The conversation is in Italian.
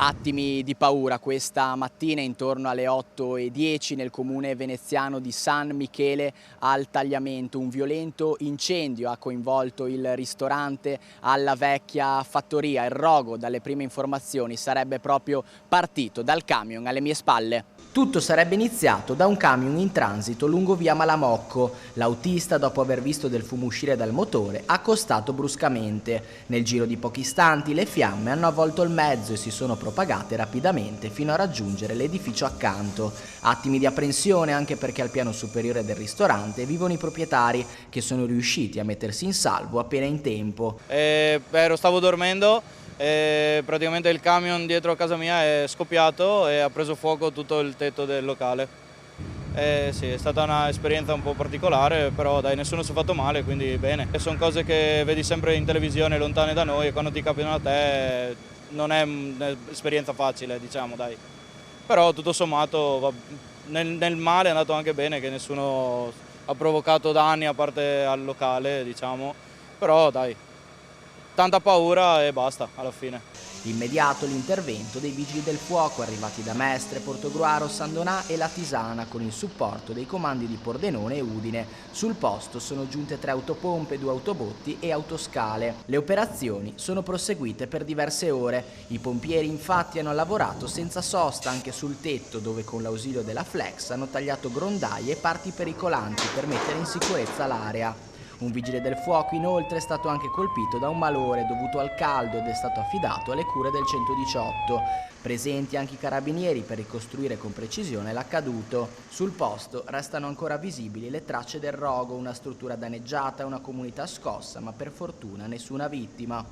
Attimi di paura questa mattina intorno alle 8:10 nel comune veneziano di San Michele al Tagliamento. Un violento incendio ha coinvolto il ristorante alla vecchia fattoria. Il rogo, dalle prime informazioni, sarebbe proprio partito dal camion alle mie spalle. Tutto sarebbe iniziato da un camion in transito lungo via Malamocco. L'autista, dopo aver visto del fumo uscire dal motore, ha accostato bruscamente. Nel giro di pochi istanti le fiamme hanno avvolto il mezzo e si sono propagate rapidamente fino a raggiungere l'edificio accanto. Attimi di apprensione anche perché al piano superiore del ristorante vivono i proprietari, che sono riusciti a mettersi in salvo appena in tempo. Stavo dormendo. Praticamente il camion dietro a casa mia è scoppiato e ha preso fuoco tutto il tetto del locale. Sì, è stata un'esperienza un po' particolare, però dai, nessuno si è fatto male, quindi bene. Sono cose che vedi sempre in televisione lontane da noi e quando ti capitano a te non è un'esperienza facile, diciamo, dai. Però tutto sommato nel male è andato anche bene, che nessuno ha provocato danni a parte al locale, diciamo. Però dai, tanta paura e basta alla fine. Immediato l'intervento dei vigili del fuoco arrivati da Mestre, Portogruaro, San Donà e La Tisana con il supporto dei comandi di Pordenone e Udine. Sul posto sono giunte 3 autopompe, 2 autobotti e autoscale. Le operazioni sono proseguite per diverse ore. I pompieri infatti hanno lavorato senza sosta anche sul tetto, dove con l'ausilio della Flex hanno tagliato grondaie e parti pericolanti per mettere in sicurezza l'area. Un vigile del fuoco inoltre è stato anche colpito da un malore dovuto al caldo ed è stato affidato alle cure del 118. Presenti anche i carabinieri per ricostruire con precisione l'accaduto. Sul posto restano ancora visibili le tracce del rogo, una struttura danneggiata e una comunità scossa, ma per fortuna nessuna vittima.